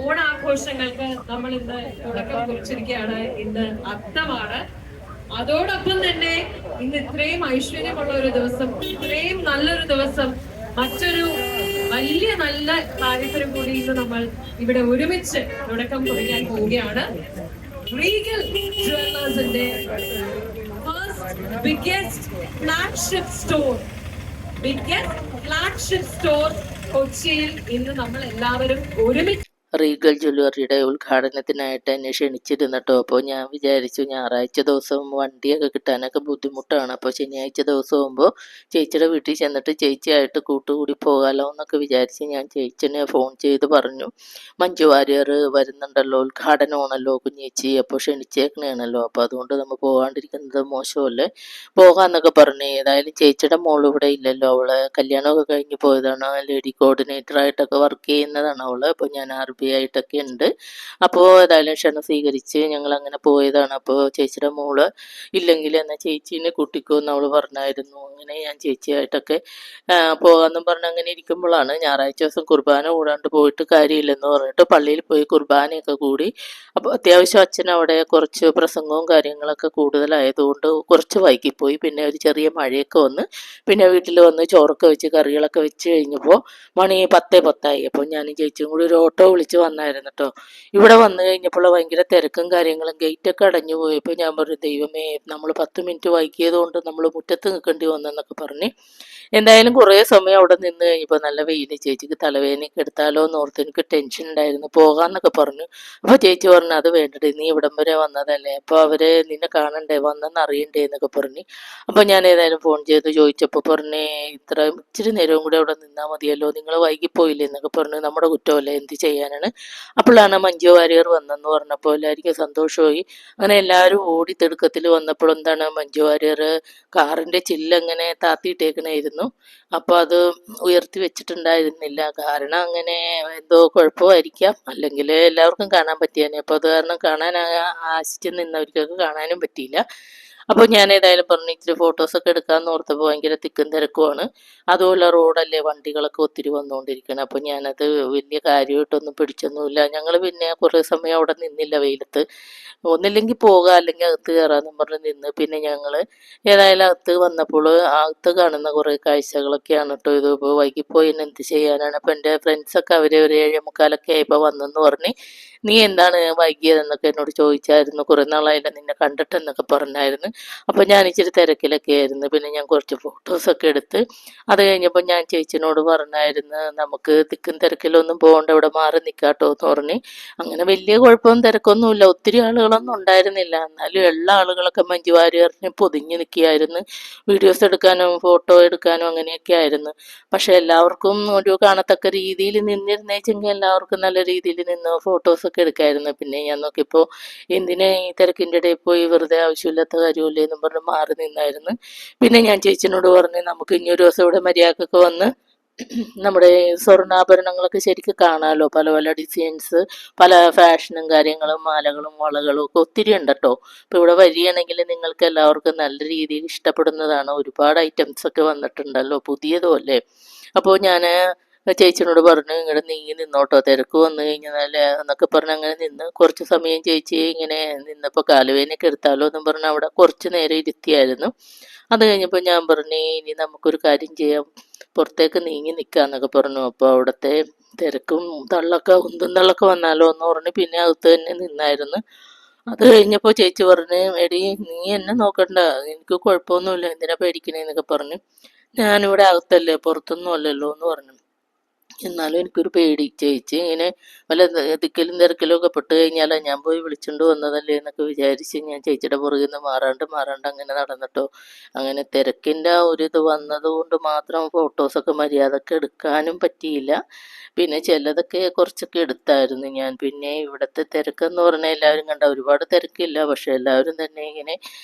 ഓണാഘോഷങ്ങൾക്ക് നമ്മൾ ഇന്ന് തുടക്കം കുറിച്ചിരിക്കുകയാണ്. ഇന്ന് അത്തമാണ്. അതോടൊപ്പം തന്നെ ഇന്ന് ഇത്രയും ഐശ്വര്യമുള്ള ഒരു ദിവസം, ഇത്രയും നല്ലൊരു ദിവസം, മറ്റൊരു വലിയ നല്ല കാര്യത്തിന് കൂടി ഇന്ന് നമ്മൾ ഇവിടെ ഒരുമിച്ച് തുടക്കം കുറിക്കാൻ പോവുകയാണ്. റീഗൽ ജുവല്ലേഴ്സിന്റെ ഫസ്റ്റ് ബിഗ്ഗസ്റ്റ് ഫ്ലാഗ്ഷിപ്പ് സ്റ്റോർ കൊച്ചിയിൽ ഇന്ന് നമ്മൾ എല്ലാവരും ഒരുമിച്ച് റീഗൽ ജ്വല്ലറിയുടെ ഉദ്ഘാടനത്തിനായിട്ട് എന്നെ ക്ഷണിച്ചിരുന്നു കേട്ടോ. അപ്പോൾ ഞാൻ വിചാരിച്ചു ഞായറാഴ്ച ദിവസം വണ്ടിയൊക്കെ കിട്ടാനൊക്കെ ബുദ്ധിമുട്ടാണ്. അപ്പോൾ ശനിയാഴ്ച ദിവസം ആകുമ്പോൾ ചേച്ചിയുടെ വീട്ടിൽ ചെന്നിട്ട് ചേച്ചിയായിട്ട് കൂട്ടുകൂടി പോകാമല്ലോ എന്നൊക്കെ വിചാരിച്ച് ഞാൻ ചേച്ചിനെ ഫോൺ ചെയ്ത് പറഞ്ഞു, മഞ്ജു വാര്യർ വരുന്നുണ്ടല്ലോ, ഉദ്ഘാടനമാണല്ലോ കുഞ്ഞേച്ചി, അപ്പോൾ ക്ഷണിച്ചേക്കണേണല്ലോ, അപ്പോൾ അതുകൊണ്ട് നമ്മൾ പോകാണ്ടിരിക്കുന്നത് മോശമല്ലേ, പോകാമെന്നൊക്കെ പറഞ്ഞു. ഏതായാലും ചേച്ചിയുടെ മോൾ ഇവിടെ ഇല്ലല്ലോ, അവള് കല്യാണമൊക്കെ കഴിഞ്ഞ് പോയതാണ്, ലേഡി കോർഡിനേറ്ററായിട്ടൊക്കെ വർക്ക് ചെയ്യുന്നതാണ് അവൾ. അപ്പോൾ ഞാൻ ആയിട്ടൊക്കെ ഉണ്ട്. അപ്പോൾ ഏതായാലും ക്ഷണം സ്വീകരിച്ച് ഞങ്ങൾ അങ്ങനെ പോയതാണ്. അപ്പോൾ ചേച്ചിയുടെ മോള് ഇല്ലെങ്കിൽ എന്നാൽ ചേച്ചീനെ കൂട്ടിക്കോന്ന് അവൾ പറഞ്ഞായിരുന്നു. അങ്ങനെ ഞാൻ ചേച്ചിയായിട്ടൊക്കെ പോകാമെന്നും പറഞ്ഞ് അങ്ങനെ ഇരിക്കുമ്പോഴാണ് ഞായറാഴ്ച ദിവസം കുർബാന കൂടാണ്ട് പോയിട്ട് കാര്യമില്ലെന്ന് പറഞ്ഞിട്ട് പള്ളിയിൽ പോയി കുർബാനയൊക്കെ കൂടി. അപ്പോൾ അത്യാവശ്യം അച്ഛൻ അവിടെ കുറച്ച് പ്രസംഗവും കാര്യങ്ങളൊക്കെ കൂടുതലായതുകൊണ്ട് കുറച്ച് വൈകിപ്പോയി. പിന്നെ ഒരു ചെറിയ മഴയൊക്കെ വന്ന് പിന്നെ വീട്ടിൽ വന്ന് ചോറൊക്കെ വെച്ച് കറികളൊക്കെ വെച്ച് കഴിഞ്ഞപ്പോൾ മണി 10:10 അപ്പോൾ ഞാനും ചേച്ചിയും കൂടി ഒരു ഓട്ടോ വിളിച്ച് വന്നായിരുന്നു കേട്ടോ. ഇവിടെ വന്നു കഴിഞ്ഞപ്പോൾ ഭയങ്കര തിരക്കും കാര്യങ്ങളും, ഗേറ്റൊക്കെ അടഞ്ഞു പോയപ്പോൾ ഞാൻ പറഞ്ഞു, ദൈവമേ നമ്മൾ 10 മിനിറ്റ് വൈകിയത് കൊണ്ട് നമ്മൾ മുറ്റത്ത് നിൽക്കേണ്ടി വന്നെന്നൊക്കെ പറഞ്ഞ് എന്തായാലും കുറേ സമയം അവിടെ നിന്ന് കഴിഞ്ഞപ്പോൾ നല്ല വെയിൽ, ചേച്ചിക്ക് തലവേദനയൊക്കെ എടുത്താലോ എന്ന് ഓർത്ത് എനിക്ക് ടെൻഷൻ ഉണ്ടായിരുന്നു, പോകാമെന്നൊക്കെ പറഞ്ഞു. അപ്പോൾ ചേച്ചി പറഞ്ഞു, അത് വേണ്ടേ, നീ ഇവിടം വരെ വന്നതല്ലേ, അപ്പോൾ അവരെ നിന്നെ കാണണ്ടേ, വന്നെന്ന് അറിയണ്ടേ എന്നൊക്കെ പറഞ്ഞു. അപ്പോൾ ഞാൻ ഏതായാലും ഫോൺ ചെയ്ത് ചോദിച്ചപ്പോൾ പറഞ്ഞേ, ഇച്ചിരി നേരവും കൂടെ അവിടെ നിന്നാൽ മതിയല്ലോ, നിങ്ങൾ വൈകിപ്പോയില്ലേ എന്നൊക്കെ പറഞ്ഞു. നമ്മുടെ കുറ്റമല്ലേ, എന്ത് ചെയ്യാനാണ്. അപ്പോഴാണ് മഞ്ജു വാര്യർ വന്നെന്ന് പറഞ്ഞപ്പോൾ എല്ലാവർക്കും സന്തോഷമായി. അങ്ങനെ എല്ലാവരും ഓടി തിടുക്കത്തിൽ വന്നപ്പോൾ എന്താണ്, മഞ്ജു വാര്യർ കാറിൻ്റെ ചില്ലങ്ങനെ താത്തിയിട്ടേക്കണായിരുന്നു. അപ്പോൾ അത് ഉയർത്തി വെച്ചിട്ടുണ്ടായിരുന്നില്ല. കാരണം അങ്ങനെ എന്തോ കുഴപ്പമായിരിക്കാം, അല്ലെങ്കിൽ എല്ലാവർക്കും കാണാൻ പറ്റിയാനെ. അപ്പോൾ അത് കാരണം കാണാൻ ആശിച്ച് നിന്നവർക്കൊക്കെ കാണാനും പറ്റിയില്ല. അപ്പോൾ ഞാൻ ഏതായാലും പറഞ്ഞു ഇച്ചിരി ഫോട്ടോസൊക്കെ എടുക്കാമെന്ന് ഓർത്തപ്പോൾ ഭയങ്കര തിക്കും തിരക്കുമാണ്. അതുപോലെ റോഡല്ലേ, വണ്ടികളൊക്കെ ഒത്തിരി വന്നുകൊണ്ടിരിക്കണം. അപ്പോൾ ഞാനത് വലിയ കാര്യമായിട്ടൊന്നും പിടിച്ചൊന്നുമില്ല. ഞങ്ങൾ പിന്നെ കുറേ സമയം അവിടെ നിന്നില്ല വെയിലത്ത്, ഒന്നില്ലെങ്കിൽ പോകാം അല്ലെങ്കിൽ അകത്ത് കയറാമെന്നും പറഞ്ഞ് നിന്ന്. പിന്നെ ഞങ്ങൾ ഏതായാലും അകത്ത് വന്നപ്പോൾ അകത്ത് കാണുന്ന കുറേ കാഴ്ചകളൊക്കെയാണ് കേട്ടോ ഇത്. ഇപ്പോൾ വൈകിപ്പോയി എന്ത് ചെയ്യാനാണ്. അപ്പോൾ എൻ്റെ ഫ്രണ്ട്സൊക്കെ അവർ ഒരു 7:45 ആയപ്പോൾ വന്നെന്ന് പറഞ്ഞ്, നീ എന്താണ് വൈകിയതെന്നൊക്കെ എന്നോട് ചോദിച്ചായിരുന്നു, കുറേ നാളായില്ല നിന്നെ കണ്ടിട്ടെന്നൊക്കെ പറഞ്ഞായിരുന്നു. അപ്പോൾ ഞാൻ ഇച്ചിരി തിരക്കിലൊക്കെ ആയിരുന്നു. പിന്നെ ഞാൻ കുറച്ച് ഫോട്ടോസൊക്കെ എടുത്ത് അത് കഴിഞ്ഞപ്പോൾ ഞാൻ ചേച്ചിനോട് പറഞ്ഞായിരുന്നു, നമുക്ക് തിക്കും തിരക്കിലൊന്നും പോകണ്ട, ഇവിടെ മാറി നിൽക്കാട്ടോ എന്ന് പറഞ്ഞ്. അങ്ങനെ വലിയ കുഴപ്പവും തിരക്കൊന്നുമില്ല, ഒത്തിരി ആളുകളൊന്നും ഉണ്ടായിരുന്നില്ല. എന്നാലും എല്ലാ ആളുകളൊക്കെ മഞ്ജു വാര്യറിന് പൊതിഞ്ഞ് നിൽക്കുകയായിരുന്നു. വീഡിയോസ് എടുക്കാനും ഫോട്ടോ എടുക്കാനും അങ്ങനെയൊക്കെ ആയിരുന്നു. പക്ഷേ എല്ലാവർക്കും ഒരു കാണത്തക്ക രീതിയിൽ നിന്നിരുന്നേച്ചെങ്കിൽ എല്ലാവർക്കും നല്ല രീതിയിൽ നിന്ന് ഫോട്ടോസൊക്കെ എടുക്കാമായിരുന്നു. പിന്നെ ഞാൻ നോക്കിയപ്പോൾ എന്തിനാ ഈ തിരക്കിൻ്റെ ഇടയിൽ പോയി വെറുതെ ആവശ്യമില്ലാത്ത കാര്യമില്ലേ എന്നും പറഞ്ഞ് മാറി നിന്നായിരുന്നു. പിന്നെ ഞാൻ ചേച്ചിനോട് പറഞ്ഞ്, നമുക്ക് ഇനി ഒരു ദിവസം ഇവിടെ മര്യാദക്കൊക്കെ വന്ന് നമ്മുടെ സ്വർണ്ണാഭരണങ്ങളൊക്കെ ശരിക്കും കാണാമല്ലോ, പല പല ഡിസൈൻസ്, പല ഫാഷനും കാര്യങ്ങളും, മാലകളും വളകളും ഒക്കെ ഒത്തിരി ഉണ്ട് കേട്ടോ. അപ്പോൾ ഇവിടെ വരികയാണെങ്കിൽ നിങ്ങൾക്ക് എല്ലാവർക്കും നല്ല രീതിയിൽ ഇഷ്ടപ്പെടുന്നതാണ്. ഒരുപാട് ഐറ്റംസ് ഒക്കെ വന്നിട്ടുണ്ടല്ലോ, പുതിയതും അല്ലേ. അപ്പോൾ ഞാൻ ചേച്ചിനോട് പറഞ്ഞു, ഇങ്ങോട്ട് നീങ്ങി നിന്നോട്ടോ, തിരക്ക് വന്നു കഴിഞ്ഞാൽ എന്നൊക്കെ പറഞ്ഞ് അങ്ങനെ നിന്ന് കുറച്ച് സമയം ചേച്ചി ഇങ്ങനെ നിന്നപ്പോൾ കാലുവേദനയൊക്കെ എടുത്താലോ എന്നും പറഞ്ഞ് അവിടെ കുറച്ച് നേരം ഇരുത്തിയായിരുന്നു. അത് കഴിഞ്ഞപ്പോൾ ഞാൻ പറഞ്ഞു, ഇനി നമുക്കൊരു കാര്യം ചെയ്യാം, പുറത്തേക്ക് നീങ്ങി നിൽക്കാമെന്നൊക്കെ പറഞ്ഞു. അപ്പോൾ അവിടുത്തെ തിരക്കും ഉന്തും തള്ളൊക്കെ വന്നാലോ എന്ന് പറഞ്ഞ് പിന്നെ അകത്ത് തന്നെ നിന്നായിരുന്നു. അത് കഴിഞ്ഞപ്പോൾ ചേച്ചി പറഞ്ഞു, എടി നീ എന്നെ നോക്കണ്ട, എനിക്ക് കുഴപ്പമൊന്നുമില്ല, എന്തിനാ പേടിക്കണേന്നൊക്കെ പറഞ്ഞു. ഞാനിവിടെ അകത്തല്ലേ, പുറത്തൊന്നും അല്ലല്ലോ എന്ന് പറഞ്ഞു. എന്നാലും എനിക്കൊരു പേടി. ചേച്ചി ഇങ്ങനെ വല്ല ദിക്കലും തിരക്കിലും ഒക്കെ പെട്ട് കഴിഞ്ഞാൽ ഞാൻ പോയി വിളിച്ചുകൊണ്ട് വന്നതല്ലേ എന്നൊക്കെ വിചാരിച്ച് ഞാൻ ചേച്ചിയുടെ പുറകിൽ നിന്ന് മാറാണ്ട് അങ്ങനെ നടന്നിട്ടോ. അങ്ങനെ തിരക്കിൻ്റെ ആ ഒരു ഇത് വന്നതുകൊണ്ട് മാത്രം ഫോട്ടോസൊക്കെ മര്യാദക്ക് എടുക്കാനും പറ്റിയില്ല. പിന്നെ ചിലതൊക്കെ കുറച്ചൊക്കെ എടുത്തായിരുന്നു ഞാൻ. പിന്നെ ഇവിടുത്തെ തിരക്കെന്ന് പറഞ്ഞാൽ എല്ലാവരും കണ്ട ഒരുപാട് തിരക്കില്ല, പക്ഷെ എല്ലാവരും തന്നെ ഇങ്ങനെ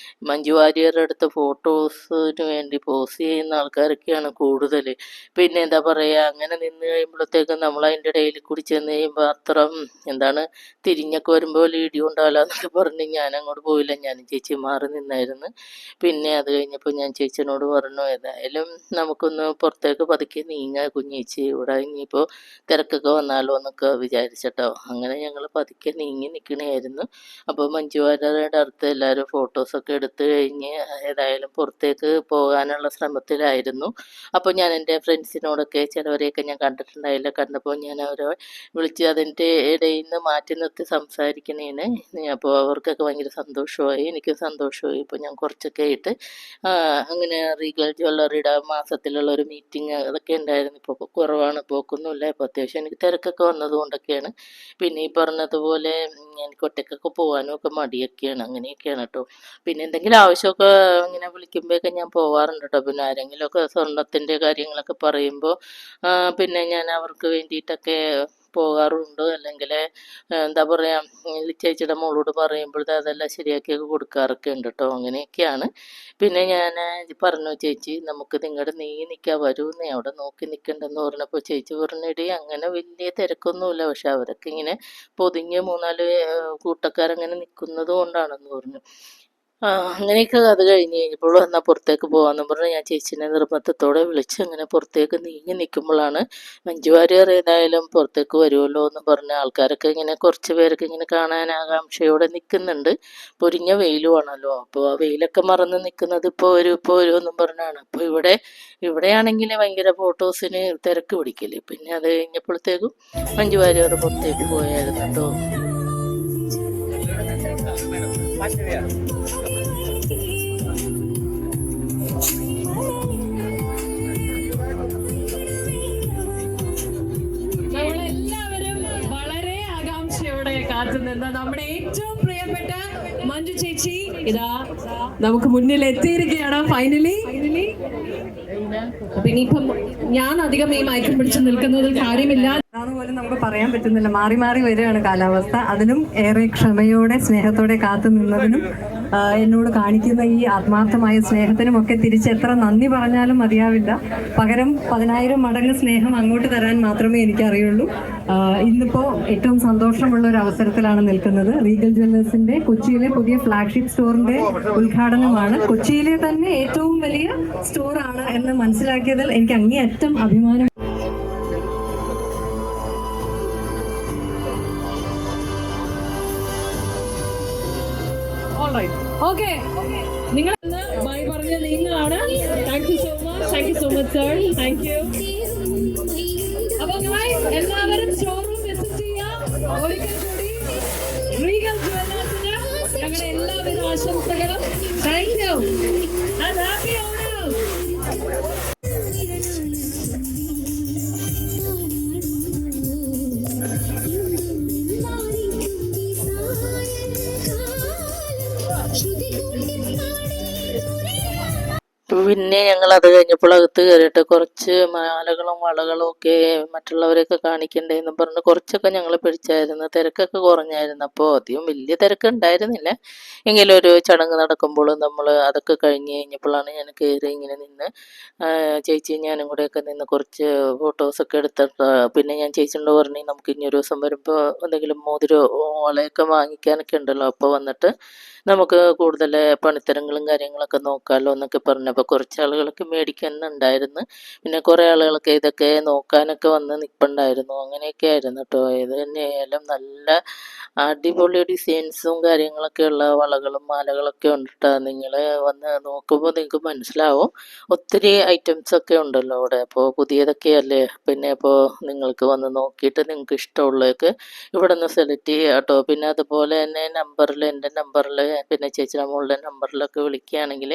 മഞ്ജു വാര്യരുടെ അടുത്ത ഫോട്ടോസിന് വേണ്ടി പോസ് ചെയ്യുന്ന ആൾക്കാരൊക്കെയാണ് കൂടുതൽ. പിന്നെ എന്താ പറയുക, അങ്ങനെ നിന്ന് കഴിയുമ്പോഴത്തേക്കും നമ്മൾ അതിൻ്റെ ഇടയിൽ കൂടി ചെന്ന് കഴിയുമ്പോൾ അത്ര എന്താണ് തിരിഞ്ഞൊക്കെ വരുമ്പോൾ വലിയ ഇടി ഉണ്ടാവില്ല എന്നൊക്കെ പറഞ്ഞ് ഞാൻ അങ്ങോട്ട് പോയില്ല. ഞാനും ചേച്ചി മാറി നിന്നായിരുന്നു. പിന്നെ അത് കഴിഞ്ഞപ്പോൾ ഞാൻ ചേച്ചിനോട് പറഞ്ഞു, ഏതായാലും നമുക്കൊന്ന് പുറത്തേക്ക് പതുക്കെ നീങ്ങാം കുഞ്ഞേച്ചി, ഇവിടെ ഇനിയിപ്പോൾ തിരക്കൊക്കെ വന്നാലോ എന്നൊക്കെ വിചാരിച്ചിട്ടോ. അങ്ങനെ ഞങ്ങൾ പതുക്കെ നീങ്ങി നിൽക്കണമായിരുന്നു. അപ്പോൾ മഞ്ജു വാര്യരുടെ അടുത്ത് എല്ലാവരും ഫോട്ടോസൊക്കെ എടുത്ത് കഴിഞ്ഞ് ഏതായാലും പുറത്തേക്ക് പോകാനുള്ള ശ്രമത്തിലായിരുന്നു. അപ്പോൾ ഞാൻ എൻ്റെ ഫ്രണ്ട്സിനോടൊക്കെ ചിലവരെയൊക്കെ ഞാൻ കണ്ടിട്ടുണ്ടായില്ല. കണ്ടപ്പോൾ ഞാൻ അവരെ വിളിച്ച് അതിൻ്റെ ഇടയിൽ നിന്ന് മാറ്റി നിർത്തി സംസാരിക്കണേന്. അപ്പോൾ അവർക്കൊക്കെ ഭയങ്കര സന്തോഷമായി, എനിക്കും സന്തോഷമായി. ഇപ്പോൾ ഞാൻ കുറച്ചൊക്കെ ആയിട്ട് അങ്ങനെ റീഗൽ ജ്വല്ലറിയുടെ മാസത്തിലുള്ള ഒരു മീറ്റിംഗ് അതൊക്കെ ഉണ്ടായിരുന്നു. ഇപ്പോൾ കുറവാണ്, പോക്കൊന്നുമില്ല. ഇപ്പോൾ അത്യാവശ്യം എനിക്ക് തിരക്കൊക്കെ വന്നതുകൊണ്ടൊക്കെയാണ്. പിന്നെ ഈ പറഞ്ഞതുപോലെ എനിക്ക് ഒറ്റയ്ക്കൊക്കെ പോകാനും ഒക്കെ മടിയൊക്കെയാണ്. അങ്ങനെയൊക്കെയാണ് കേട്ടോ. പിന്നെ എന്തെങ്കിലും ആവശ്യമൊക്കെ ഇങ്ങനെ വിളിക്കുമ്പോഴൊക്കെ ഞാൻ പോവാറുണ്ട് കേട്ടോ. പിന്നെ ആരെങ്കിലുമൊക്കെ സ്വർണത്തിൻ്റെ കാര്യങ്ങളൊക്കെ പറയുമ്പോൾ പിന്നെ ഞാൻ അവർക്ക് വേണ്ടിയിട്ടൊക്കെ പോകാറുണ്ട്. അല്ലെങ്കിൽ എന്താ പറയുക, ചേച്ചിയുടെ മോളോട് പറയുമ്പോഴത്തെ അതെല്ലാം ശരിയാക്കിയൊക്കെ കൊടുക്കാറൊക്കെ ഉണ്ട് കേട്ടോ. അങ്ങനെയൊക്കെയാണ്. പിന്നെ ഞാൻ പറഞ്ഞു, ചേച്ചി നമുക്ക് നിങ്ങളുടെ നിൽക്കാൻ വരുമെന്നേ, അവിടെ നോക്കി നിൽക്കണ്ടെന്ന് പറഞ്ഞപ്പോൾ ചേച്ചി പറഞ്ഞിടി അങ്ങനെ വലിയ തിരക്കൊന്നുമില്ല, പക്ഷെ അവരൊക്കെ ഇങ്ങനെ പൊതിഞ്ഞ് 3-4 കൂട്ടക്കാരങ്ങനെ നിൽക്കുന്നത് കൊണ്ടാണെന്ന് പറഞ്ഞു. അങ്ങനെയൊക്കെ അത് കഴിഞ്ഞ് കഴിഞ്ഞപ്പോൾ എന്നാൽ പുറത്തേക്ക് പോകാമെന്ന് പറഞ്ഞ് ഞാൻ ചേച്ചീനെ നിർബന്ധത്തോടെ വിളിച്ച് അങ്ങനെ പുറത്തേക്ക് നീങ്ങി നിൽക്കുമ്പോഴാണ് മഞ്ജു വാര്യർ ഏതായാലും പുറത്തേക്ക് വരുമല്ലോ എന്ന് പറഞ്ഞ ആൾക്കാരൊക്കെ ഇങ്ങനെ കുറച്ച് പേരൊക്കെ ഇങ്ങനെ കാണാൻ ആകാംക്ഷയോടെ നിൽക്കുന്നുണ്ട്. പൊരിഞ്ഞ വെയിലുമാണല്ലോ, അപ്പോൾ ആ വെയിലൊക്കെ മറന്ന് നിൽക്കുന്നത് ഇപ്പോൾ വരും എന്നും പറഞ്ഞാണ്. അപ്പോൾ ഇവിടെയാണെങ്കിൽ ഭയങ്കര ഫോട്ടോസിന് തിരക്ക് പിടിക്കല്. പിന്നെ അത് കഴിഞ്ഞപ്പോഴത്തേക്കും മഞ്ജു വാര്യർ പുറത്തേക്ക് പോയായിരുന്നു കേട്ടോ. നമ്മളെല്ലാവരും വളരെ ആകാംക്ഷയോടെ കാത്തുനിന്ന നമ്മുടെ ഏറ്റവും പ്രിയപ്പെട്ട മഞ്ജു ചേച്ചി ഇതാ നമുക്ക് മുന്നിൽ എത്തിയിരിക്കുകയാണ് ഫൈനലി. അപ്പൊ ഇനിയിപ്പം ഞാൻ അധികം ഈ മയക്കം പിടിച്ച് നിൽക്കുന്നതിൽ കാര്യമില്ല. പോലും നമുക്ക് പറയാൻ പറ്റുന്നില്ല, മാറി മാറി വരികയാണ് കാലാവസ്ഥ. അതിനും ഏറെ ക്ഷമയോടെ സ്നേഹത്തോടെ കാത്തു നിന്നതിനും എന്നോട് കാണിക്കുന്ന ഈ ആത്മാർത്ഥമായ സ്നേഹത്തിനും ഒക്കെ തിരിച്ച് എത്ര നന്ദി പറഞ്ഞാലും മതിയാവില്ല. പകരം 10,000 മടങ്ങ് സ്നേഹം അങ്ങോട്ട് തരാൻ മാത്രമേ എനിക്കറിയുള്ളൂ. ഇന്നിപ്പോ ഏറ്റവും സന്തോഷമുള്ള ഒരു അവസരത്തിലാണ് നിൽക്കുന്നത്. റീഗൽ ജ്വല്ലേഴ്സിന്റെ കൊച്ചിയിലെ പുതിയ ഫ്ലാഗ്ഷിപ്പ് സ്റ്റോറിന്റെ ഉദ്ഘാടനമാണ്. കൊച്ചിയിലെ തന്നെ ഏറ്റവും വലിയ സ്റ്റോറാണ് എന്ന് മനസ്സിലാക്കിയതിൽ എനിക്ക് അങ്ങേയറ്റം അഭിമാനം. ഓക്കെ, നിങ്ങൾ ബൈ പറഞ്ഞ നിങ്ങളാണ്. Thank you so much sir. Thank you. അപ്പൊ എല്ലാവരും ഷോറൂം വിസിറ്റ് ചെയ്യാം. ഒരിക്കൽ കൂടി റീഗൽ ജ്വല്ലേഴ്സിന് ഞങ്ങളുടെ എല്ലാവിധ ആശംസകളും. Thank you and happy Onam. പിന്നെ ഞങ്ങൾ അത് കഴിഞ്ഞപ്പോൾ അകത്ത് കയറിയിട്ട് കുറച്ച് മാലകളും വളകളും ഒക്കെ മറ്റുള്ളവരെയൊക്കെ കാണിക്കണ്ടേന്ന് പറഞ്ഞ് കുറച്ചൊക്കെ ഞങ്ങൾ പിടിച്ചായിരുന്നു. തിരക്കൊക്കെ കുറഞ്ഞായിരുന്നു. അപ്പോൾ അധികം വലിയ തിരക്ക് ഉണ്ടായിരുന്നില്ല. എങ്കിലും ഒരു ചടങ്ങ് നടക്കുമ്പോൾ നമ്മൾ അതൊക്കെ കഴിഞ്ഞ് കഴിഞ്ഞപ്പോഴാണ് ഞാൻ കയറി ഇങ്ങനെ നിന്ന് ചേച്ചിയും ഞാനും കൂടെയൊക്കെ നിന്ന് കുറച്ച് ഫോട്ടോസൊക്കെ എടുത്തിട്ട് പിന്നെ ഞാൻ ചേച്ചിയോട് പറഞ്ഞു, നമുക്ക് ഇനി ഒരു ദിവസം വരുമ്പോൾ എന്തെങ്കിലും മോതിരോ വളയൊക്കെ വാങ്ങിക്കാനൊക്കെ ഉണ്ടല്ലോ, അപ്പോൾ വന്നിട്ട് നമുക്ക് കൂടുതൽ പണിത്തരങ്ങളും കാര്യങ്ങളൊക്കെ നോക്കാമല്ലോ എന്നൊക്കെ പറഞ്ഞപ്പോൾ കുറച്ച് ആളുകളൊക്കെ മേടിക്കുന്നുണ്ടായിരുന്നു. പിന്നെ കുറേ ആളുകളൊക്കെ ഇതൊക്കെ നോക്കാനൊക്കെ വന്ന് നിൽപ്പുണ്ടായിരുന്നു. അങ്ങനെയൊക്കെ ആയിരുന്നു കേട്ടോ. ഇത് തന്നെയായാലും നല്ല അടിപൊളി ഡിസൈൻസും കാര്യങ്ങളൊക്കെ ഉള്ള വളകളും മാലകളൊക്കെ ഉണ്ട് കേട്ടോ. നിങ്ങൾ വന്ന് നോക്കുമ്പോൾ നിങ്ങൾക്ക് മനസ്സിലാവും. ഒത്തിരി ഐറ്റംസൊക്കെ ഉണ്ടല്ലോ അവിടെ. അപ്പോൾ പുതിയതൊക്കെ അല്ലേ, പിന്നെ അപ്പോൾ നിങ്ങൾക്ക് വന്ന് നോക്കിയിട്ട് നിങ്ങൾക്ക് ഇഷ്ടമുള്ളതൊക്കെ ഇവിടെ നിന്ന് സെലക്ട് ചെയ്യാം കേട്ടോ. പിന്നെ അതുപോലെ തന്നെ എൻ്റെ നമ്പറിൽ പിന്നെ ചേച്ചിയുടെ മോളുടെ നമ്പറിലൊക്കെ വിളിക്കുകയാണെങ്കിൽ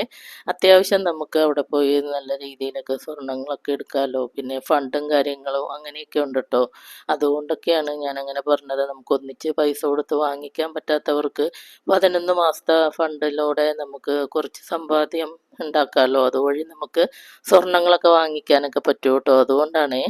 അത്യാവശ്യം നമുക്ക് അവിടെ പോയി നല്ല രീതിയിലൊക്കെ സ്വർണ്ണങ്ങളൊക്കെ എടുക്കാമല്ലോ. പിന്നെ ഫണ്ടും കാര്യങ്ങളും അങ്ങനെയൊക്കെ ഉണ്ട് കേട്ടോ. അതുകൊണ്ടൊക്കെയാണ് ഞാൻ അങ്ങനെ പറഞ്ഞത്. നമുക്ക് ഒന്നിച്ച് പൈസ കൊടുത്ത് വാങ്ങിക്കാൻ പറ്റാത്തവർക്ക് 11 മാസത്തെ ഫണ്ടിലൂടെ നമുക്ക് കുറച്ച് സമ്പാദ്യം ഉണ്ടാക്കാമല്ലോ. അതുവഴി നമുക്ക് സ്വർണ്ണങ്ങളൊക്കെ വാങ്ങിക്കാനൊക്കെ പറ്റും കേട്ടോ. അതുകൊണ്ടാണേ